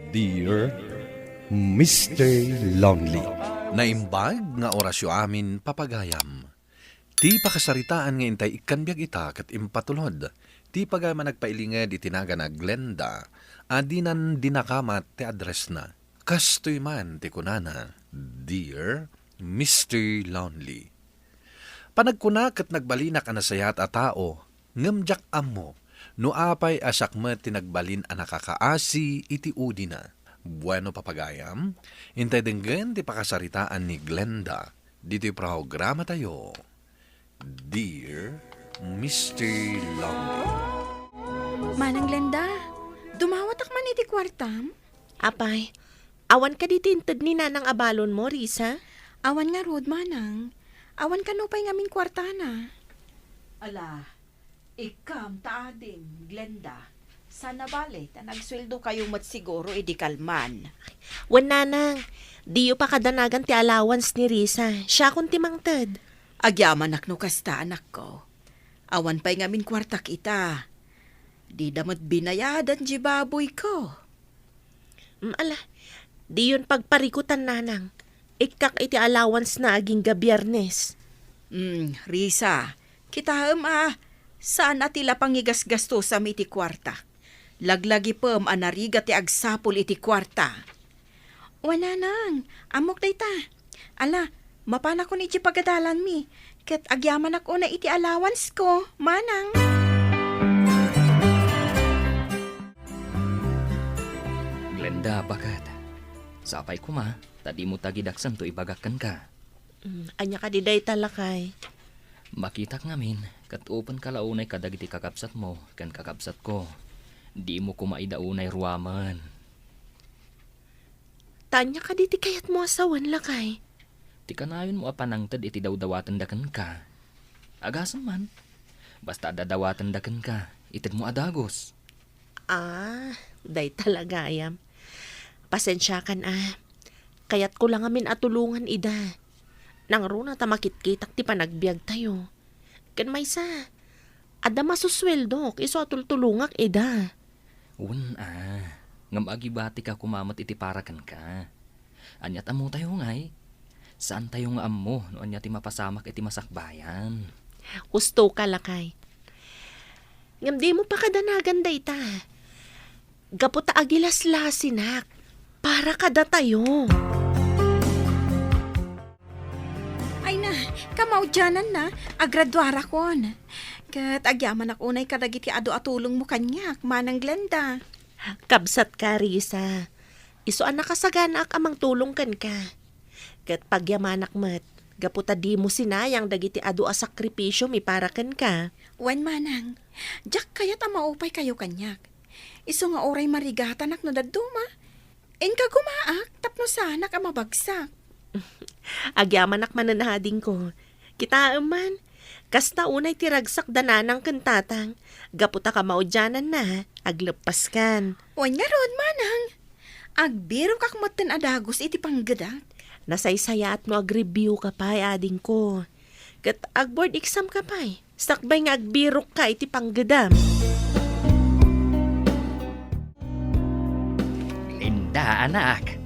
Dear Mr. Lonely. Naimbag nga orasyo amin papagayam. Ti pakasaritaan nga intay ikanbyag ita kat impatulod. Ti pagayam nagpailingad itinaga na Glenda. Adinan dinakamat ti address na. Kastoy man ti kunana. Dear Mr. Lonely. Panagkuna kat nagbalinak anasayat a tao. Ngamjak amo. No apay asakmet tinagbalin a nakakaasi iti udi na. Bueno papagayam, intay denggen ti pakasaritaan ni Glenda. Dito'y programa tayo. Dear Mr. Lonely. Manang Glenda, dumawat ak man iti kwartam? Apay, awan ka di tinted ni nanang abalon mo, Risa? Awan nga rod, manang. Awan ka no pa'y ngamin kwartana. Ala, ikam taading, Glenda. Sana bale, ta nagsweldo kayo mat siguro idi kalman. Wan nanang, di yu pa kadanagan ti allowance ni Risa. Siya kung timangted. Agyaman ak no kasta anak ko. Awan pa'y ngamin kwarta kita. Di damat binayadan di baboy ko. Ala, di yun pagparikutan nanang. Ikak iti allowance na aging gabiyernes. Risa, kita saan atila pangigas-gasto sa iti kwarta? Laglagi pem anariga ti agsapol iti kwarta. Wananang, amok day ta. Ala, mapana ko ni iti pagadalan mi. Kat agyaman ako na iti allowance ko, manang. Glenda, bakit? Sapay ko ma, tadi mo tagidaksan to ibagakan ka. Anya ka di day talakay. Makita ngamin, kat open kalaunay kadagiti kakabsat mo, kan kakabsat ko. Di mo kumaidaunay ruwaman. Tanya ka di ti kayat mo asawan lakay. Ti kanayon mo apanangtad iti dawdawatan dakan ka. Agasan man, basta dadawatan dakan ka, itid mo adagos. Day talaga ayam. Pasensya kan Kayat ko lang amin atulungan ida. Nang runa tamakit-kitak ti panagbiag tayo. Kan may sa, ada masusweldo, iso atultulungak ida. Ngam agibati ka kumamat iti parakan ka. Anyat amo tayo ngay. Saan tayo nga amo no anyat ti mapasamak iti masakbayan? Gusto ka lakay. Ngam di mo pa kadanagan day ta. Gaputa agilas-lasinak. Para kada tayo. Ay na, kamaudyanan na. Agradwara kon. Kat agyaman ako na kadagiti ado atulong mo kanyak, manang Glenda. Kabsat ka, Risa. Iso anak kasaganak amang tulong kan ka. Kat pagyamanak mat, gaputa di mo sinayang dagiti ado a sakripisyo mi para kan ka. Wen manang, jak kayat maupay kayo kanyak. Iso nga oray marigatanak no daduma. En ka gumaak, tapno sanak ang mabagsak. Agyamanak mananahading ko. Kita man, kasta unay tiragsak dananang kantatang. Gaputa ka maudyanan na, aglepas kan. Wen nga rod manang. Agbiro kak matan adagos iti panggadak. Nasaysaya at mo ag-review ka pa, ading ko. Kat ag-board exam ka pa, sakbay nga agbirok ka iti panggadam. Linda, anak.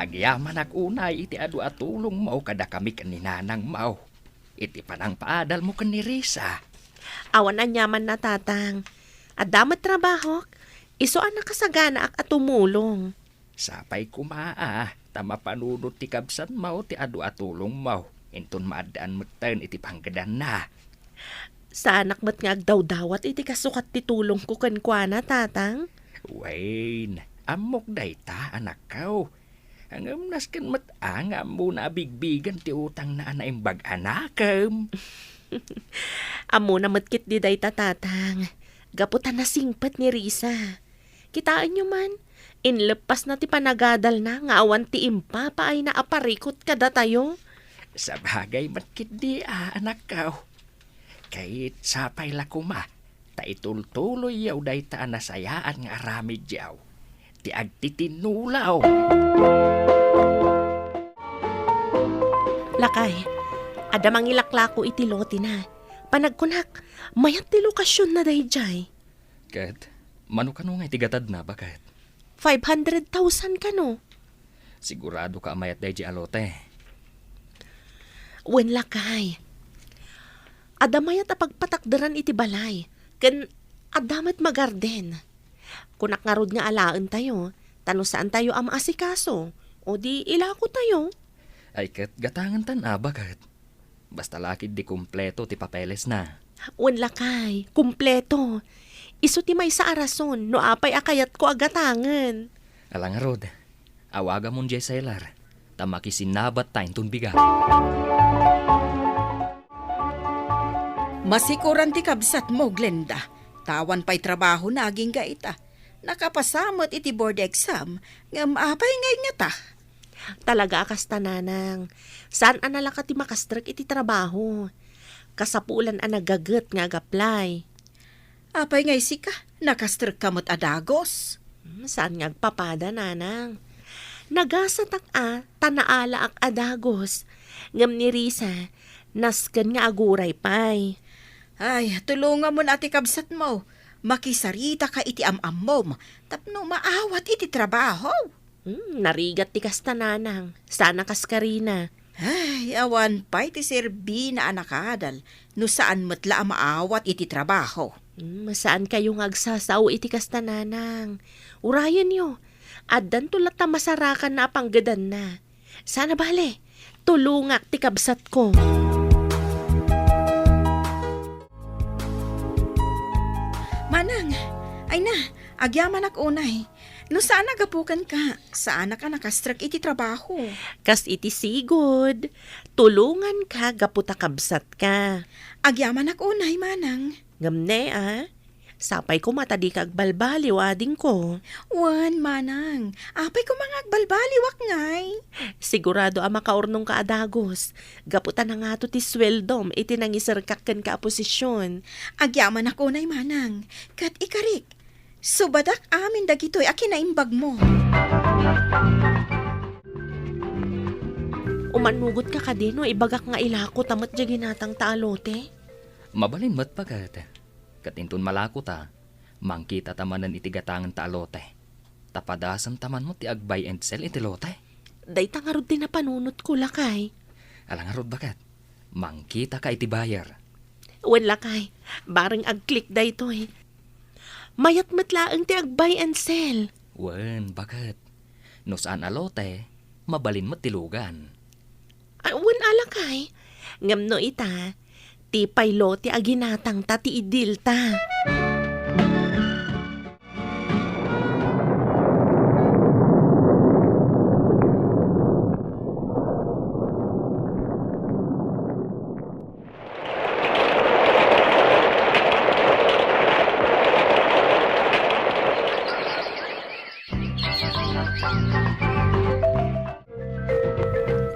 Agyaman ak unay iti adu atulong mo kada kami kaninanang mau. Iti panang paadal mo kan ni Risa. Awan anyaman na tatang. Adamat trabaho, iso anak kasagana ak atumulong. Sapay kumaa, tama panunod ti kabsan mau ti adu atulong mau. Inton maadaan meten iti panggadan na. Sa anak mat nga agdaw-dawat iti kasukat ti tulong ko kankwana, tatang. Wayne, amok day ta anak kaw. Ang nasken mat ang mo na bigbigan ti utang na anaimbag anakam. Amo na matkit di day tatang. Gaputan na singpet ni Risa. Kitaan nyo man, inlepas na ti panagadal na nga awan ti impa pa ay naaparikot kada tayo. Sa bagay matkit di anak kaw. Kahit sapay lakuma, ta itultuloy yaw day ta nasayaan nga arami diyaw. Ti agtitinulaw. Lakay, ada mangilaklako iti loti na. Panagkunak, mayat ti lokasyon na day jay. Kat, mano ka nga itigatad na, bakit? 500,000 ka no. Sigurado ka amayat dahi alote. Wen lakay. Adamayat apagpatakdaran iti balay. Ken adamat magarden. Kunak nga rod nga alaan tayo. Tano saan tayo ang asikaso. O di ilako tayo. Ay kat gatangan tan bagat. Basta lakid di kumpleto ti papeles na. Wen lakay. Kumpleto. Isu ti may sa arason. No apay akayat ko agatangan. Alang rod, awaga mon jay seller. Tamakisinabat tayo tunbiga. Masikuran ti kabsat mo, Glenda. Tawan pa'y trabaho na aging gaita. Nakapasamot iti board exam. Ngam apay ngay nga ta. Talaga akas tananang. Saan analaka ti makastrak iti trabaho? Kasapulan ang nagagat nga agaplay. Apay ngay sika, nakastrek kamot adagos. Saan nga agpapada, nanang? Nagasatak tanaala ak adagos. Ngam ni Risa, nasken nga aguray pay. Ay, tulungan mo na ati kabsat mo. Makisarita ka iti am-am mo. Tapno maawat iti trabaho. Narigat ti kastananang. Sana kas karina. Ay, awan pa iti serbi na anakadal. No saan matla maawat iti trabaho. Saan kayong agsasaw iti kastananang? Urayan nyo. Addan tulat na masarakan na panggadan na. Sana bale, tulungak ti kabsat ko. Manang, ay na, agyaman ak unay. No saan nagapukan ka? Saan ka nakastrak iti trabaho? Kas iti sigod, tulungan ka gaputa kabsat ka. Agyaman ak unay, manang. Ngamne sapay ko matadi kag balbali wading ko. Wan, manang. Apay ko mga agbalbaliwak ngay. Sigurado makaurnong ka adagos. Gaputa na nga to ti sweldom iti nangisarkak ken ka posisyon. Agyaman ak unay, manang. Kat ikarik. Subadak amin dagitoy akinaimbag mo. Umanugot ka kadino ibagak nga ilako tamat di ginatang taalote. Mabalin mat pagat. Katintun malako ta, mangkita tamanan iti gatangan taalote. Tapadasan taman mo ti agbay and sell iti lote. Day tangarod din na panunot ko lakay. Alang arod bagat, mangkita ka iti bayar. Wen lakay, bareng ag-click day to Mayat matlaang ti agbay and sell. Wen, bagat. No saan alote, mabalin mo tilugan. Wen alakay, ngam no ita, ti paylo ti aginatang ta ti idil ta.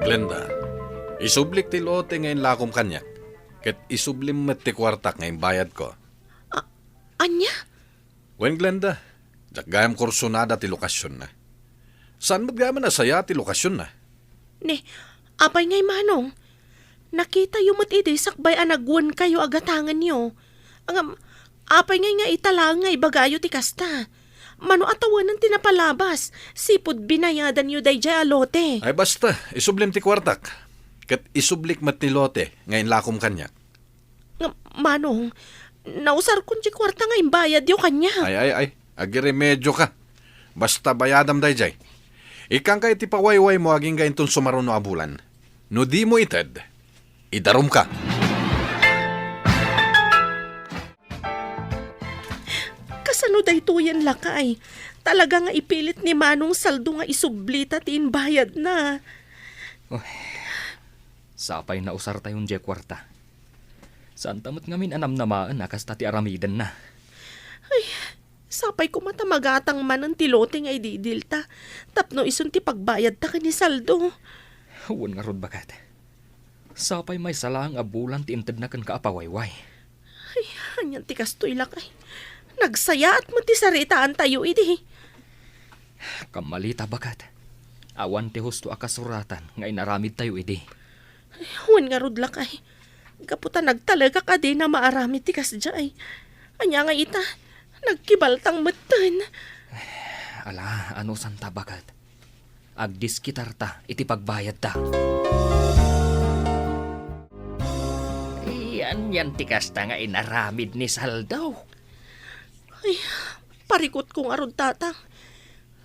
Glenda, isublik ti lote ngayon lakom kanyak. Ket isublim met ti kwartak ngayon bayad ko. Anya? Wen Glenda, jak gayam kursunada ti lokasyon na. Saan mo't gayam na saya ti lokasyon na? Ne, apay ngay manong. Nakita yung iti sakbay anagwan kayo agatangan nyo. Ang apay ngay nga italang nga ibagayo ti kasta. Mano atawanan tinapalabas. Sipod binayadan nyo day jay alote. Ay basta, isublim ti kwartak. Ket isublik met ti lote ngayon lakom kanyak. Manong, nausar kun ti kwarta nga imbayad yung kanya. Ay, agiremedyo ka. Basta bayadam day jay. Ikang kay ti pawayway mo aging gayon ton sumaron no abulan. No di mo ited, idarum ka. Kasano daytoyan lakay? Talaga nga ipilit ni Manong saldo nga isublita ti inbayad na. Sapay na usar tayon jay kwarta. Saan tamot ngamin anam namaan akas tati aramidan na. Sapay ko matamagatang man ang tilote nga ididilta. Tapno isun ti pagbayad ta kani saldo. Huwag nga rod bakat. Sapay may salang abulan ti inted na kan kaapawayway. Hanyan ti kastoy lakay. Nagsaya at mo ti saritaan tayo idi. Kamalita bakat. Awan ti husto akasuratan nga inaramid tayo idi. Huwag nga rod lakay. Kaputa nagtalaga ka din na maaramid ti kasjay. Anya nga ita, nagkibaltang matan. Ala, ano san tabakat? Agdiskitar ta, iti pagbayad ta. Yan tikas ta nga inaramid ni Saldaw. Parikot ko nga ron, tatang.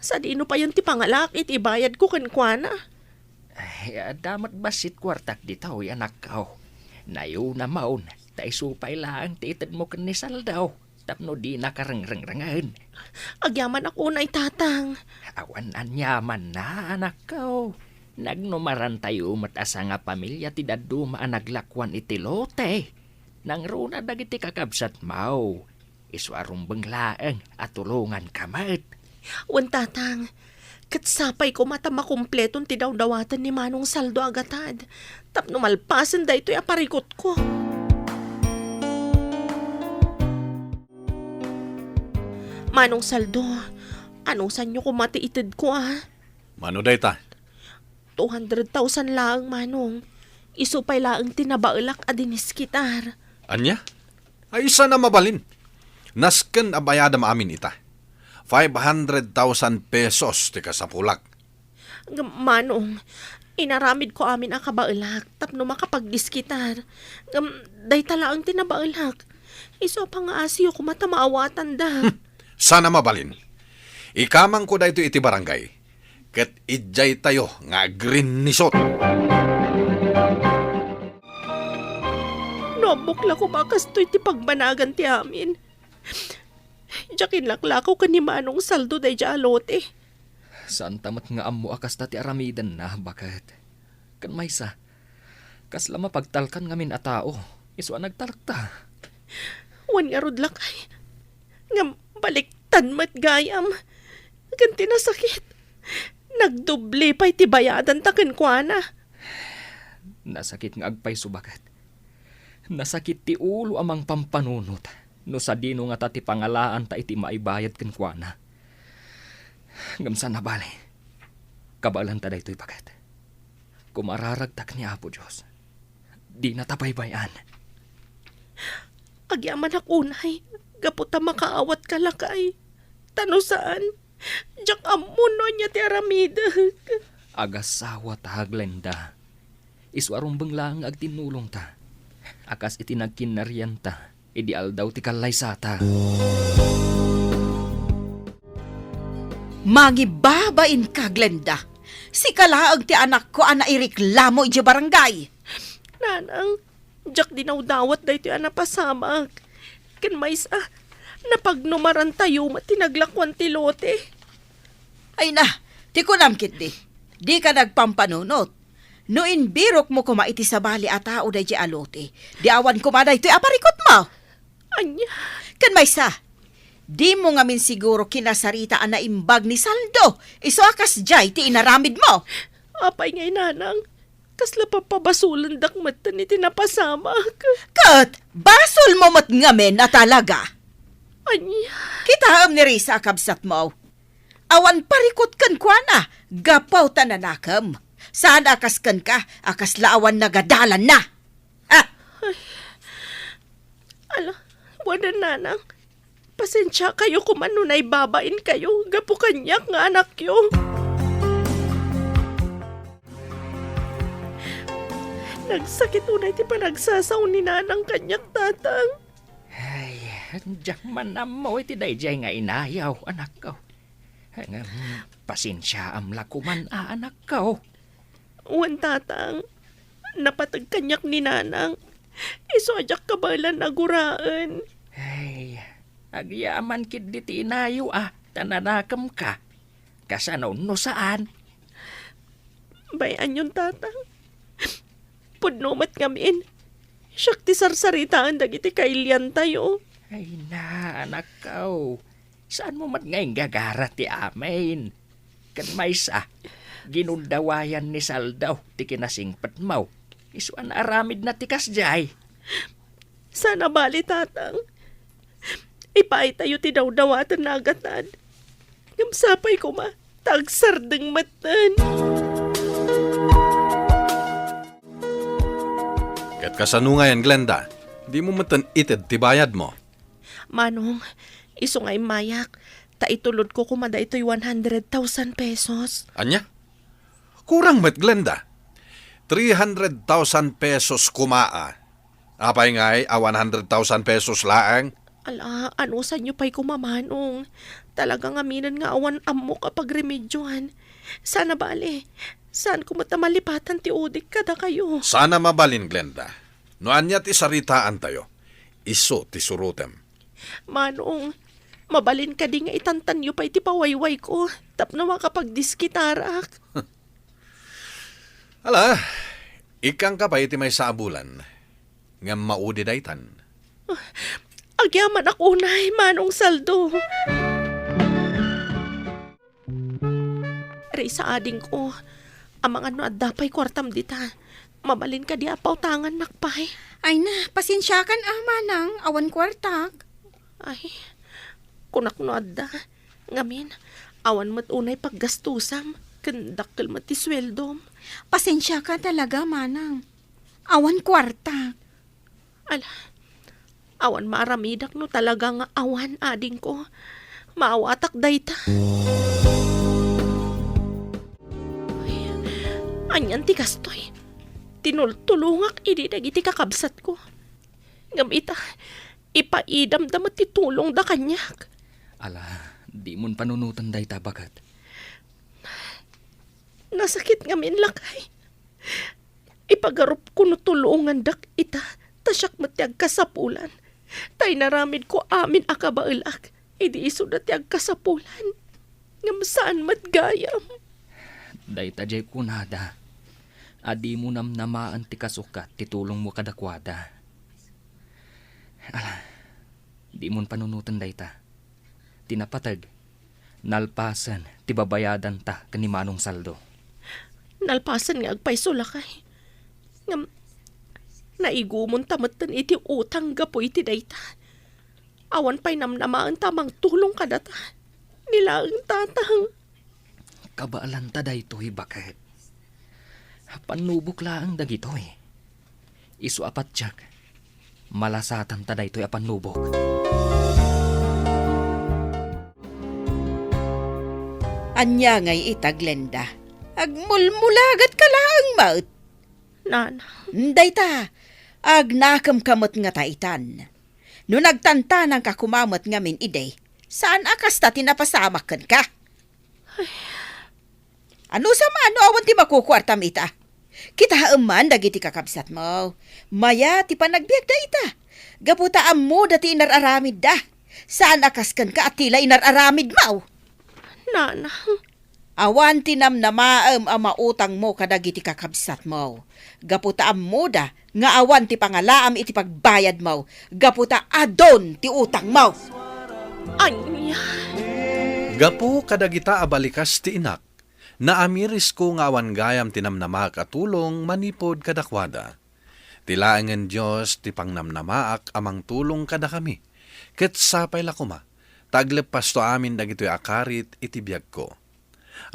Sa dino pa yan ti pangalakit, ibayad ko kankwana. Ay, damat basit kwartak ditaw, anak kao. Nayo na maun, taisupay lang titid mo kan ni Saldaw. Tapno di nakarang-rang-rangan. Agyaman ako na tatang. Awan anyaman na, anak kao. Nagnumaran tayo matasa nga pamilya ti daduma naglakwan iti lote. Nang runa dagiti kakabsat mau. Iswarong benglaeng at tulungan kamat. Wan, tatang. Katsapay ko mata makumpletong ti dawdawatan ni Manong Saldo agatad. Tapno malpasan da ito'y aparikot ko. Manong Saldo, anong sanyo ko matiitid ko Mano day ta? 200,000 lang, Manong. Isupay lang tinabaulak adinis kitar. Anya? Ay isa na mabalin. Nasken abayadam amin ita. 500,000 pesos ti kasapulak. Manong, inaramid ko amin ang kabaulak tapno makapagdiskitar. Day tala ang tinabaulak. Iso pa nga asyo ko mata maawatan da. Sana mabalin. Ikamang ko da ito iti barangay. Ket idjay tayo nga green nisot. Nobukla ko bakas to'y ti pagbanagan ti amin. Diyakin laklakaw ka ni Manong Saldo day alote. Saan tamat nga amo akas ti aramidan na, bakit? Kan maysa, kas lama pagtalkan ngamin a tao, iswa nagtalakta. Wan nga rod lakay. Nga baliktan mat gayam. Ganti na sakit. Nagdubli pa'y ti bayadan takin kwa na. Nasakit nga agpay subakat. Nasakit ti ulo amang pampanunot. No sa dino nga tati pangalaan ta iti maibayad ken kwa na. Gamsan na bali. Kabalan ta daytoy bagat. Kumararagtak ni Apo Diyos. Di na tapaybayan. Agyaman akunay. Gaputa makaawat ka lakay. Tano saan? Diyak amuno niya ti aramida. Agasawa ta Glenda. Iswarong benglang agtinulong ta. Akas iti nagkinaryan ta. Ideal daw ti kalay sata. Magibabain ka, Glenda. Si kalaag ti anak ko ana iriklamo iti barangay. Nanang, diyak dinawdawat da ito napasamag. Kan maysa, napagnumaran tayo matinaglakwan ti lote. Ay na, ti kunamkit di. Di ka nagpampanunot. No inbirok mo kuma iti sabali a tao da iti alote. Di awan kumada ito'y aparikot mo. Anya, Kan maysa, di mo nga min siguro kinasarita na imbag ni Saldo. Iso akas jay ti inaramid mo. apay ngay nanang. Kasla papabasulan dakmatan ni tinapasamag. Kat, basol mo mat ngamen na talaga. Anya, Kita ni Risa kabsat mo. Awan parikot kan kwa na, gapaw tananakam. Saan akas kan ka, akas laawan nagadalan na. Ha? ala, wala nanang. Pasensya kayo kung manunay babain kayo. Gapo kanyak nga anak yo. Nagsakit unay ti panagsasaw ni nanang kanyak tatang. Ay, diyak man mo iti dayjay nga inayaw, anak ko. Pasensya am lakuman anak ko. Uwan tatang, napatag kanyak ni nanang. Iso ajak kabalan naguraan. Ay, agyaman kid di tinayo tananakam ka. Kasano no saan? Bayan yun tatang. Pudnomat ngamin. Siyak ti sarsaritaan dagiti kailyan tayo. Ay na, anak ko. Saan mo mat ngayong gagara ti amin? Kan maysa, ginundawayan ni Saldaw ti kinasingpat mau. Isuan aramid na tikas jay. Sana bali tatang. Ipaay tayo ti dawdawatan na agatan. Ngamsapay ko ma, tagsardeng matan. Ket kasanungayan, Glenda, di mo matan ited ti bayad mo. Manong, iso nga'y mayak. Taitulod ko kumada ito'y 100,000 pesos. Anya? Kurang met, Glenda. 300,000 pesos kumaa. Apay nga'y 100,000 pesos laang. Ala, ano sa inyo pa'y kumamanong? Talagang aminan nga awan amo kapag remedyohan. Sana bale, saan ko matamalipatan ti udik kada kayo? Sana mabalin, Glenda. No anya ti saritaan tayo. Iso ti surutem. Manong, mabalin ka di nga itantan nyo pa'y ti pawayway ko. Tapno makapagdiskitarak. Ala, ikang ka pa iti may saabulan. Nga maudi daytan. Agyaman ako unay, manong saldo. Ray sa ading ko, amang ano at dapay kwartam dita. Mabalin ka di apaw tangan nakpay. Ay na, pasensya kan manang, awan kwartak. Ay, kunak no adda. Ngamin, awan mat unay paggastusam. Kandakkel mat ti sweldom. Pasensya ka talaga, manang. Awan kwartak. Ala, awan maaramidak no talaga nga awan ading ko. Maawatak dayta. Ay, anyan ti kastoy. Tinultulungak idi dagiti kakabsat ko. Ngamita, ipaidam-dam at titulong da kanyak. Ala, di mon panunutan day tabagat. Nasakit ngamin lakay. Ipagarup ko no tulungan dak ita. Tasyak matiag kasapulan. Tay naramid ko amin akabailak. Idi iso na tiag kasapulan. Ngam saan matgayam. Day tajay kunada. Adi mo namnamaan ti kasukat, titulong mo kadakwada. Ala, di mon panunutan day ta. Tinapatag, nalpasan, tibabayadan ta kanimanong saldo. Nalpasan nga agpayso lakay. Ngam, naigumon tamatan iti utang gapo iti dayta. Awan pa'y namnamaan tamang tulong kadata. Nilaang tatang. Kabaalan ta day to'y bakit. Panubok laang dagitoy. Isu apat jak. Malasatan ta day to'y apanubok. Anya ngay ita, Glenda. Agmulmulagat ka laang maut. Nana, Dayta, agnakam kamot nga taitan. No nagtantanang ka kumamot ngamin ide, saan akas ta tinapasamakan ka? Ano sa mano awan ti makukwartam ita? Kita man dagiti kakabsat mo. Maya ti panagbiag da ita. Gaputa mo dati inararamid da. Saan akas kan ka at tila inararamid mo? nana. Awan tinamnamaam ang mautang mo kadagiti kakabsat mo. Gaputa mo da, nga awan ti pangalaam iti pagbayad mo. Gaputa adon ti utang mo. Anya. Gapu kadagita abalikas ti inak. Naamiris ko nga awan gayam tinamnama katulong manipod kadakwada. Tilaangan Diyos ti pangnamnamaak amang tulong kada kami. Ket sapay lakuma, taglepas to amin dagito'y akarit iti biyag ko.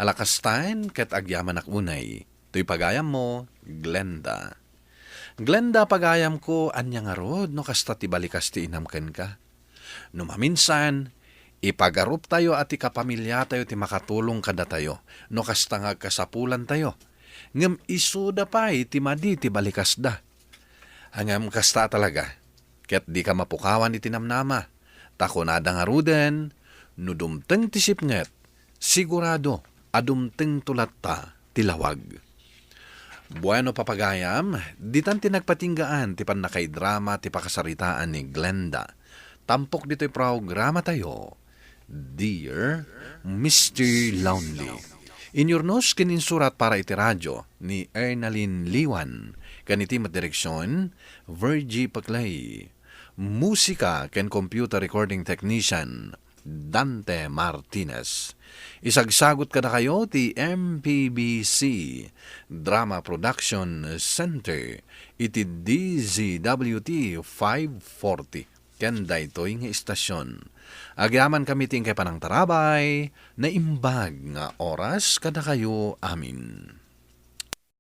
Alakastain ket agyaman akunay, to'y pagayam mo, Glenda. Glenda pagayam ko, anya nga rod, no kasta ti balikas ti inamken ka. No maminsan, ipagarup tayo at ikapamilya tayo ti makatulong kada tayo, no kasta nga kasapulan tayo. Ngem isuda pa ti madi ti balikas da. Hangam kasta talaga, ket di ka mapukawan iti namnama. Takonada nga ruden, no dumteng ti sipnget, sigurado, adumteng tulat ta tilawag. Bueno papagayam, ditan tinagpatinggaan ti panakay drama ti pakasaritaan ni Glenda. Tampok dito'y programa tayo, Dear Mr. Lonely. Inyornos kininsurat para iti radyo ni Ernalyn Liwan, kaniti direksyon, Virgie Paclay. Musika ken computer recording technician, Dante Martinez. Isagsagot ka na kayo ti MPBC Drama Production Center iti DZWT 540 ken daytoy nga istasyon. Agyaman kami ting kay panang tarabay na imbag nga oras kada kayo amin.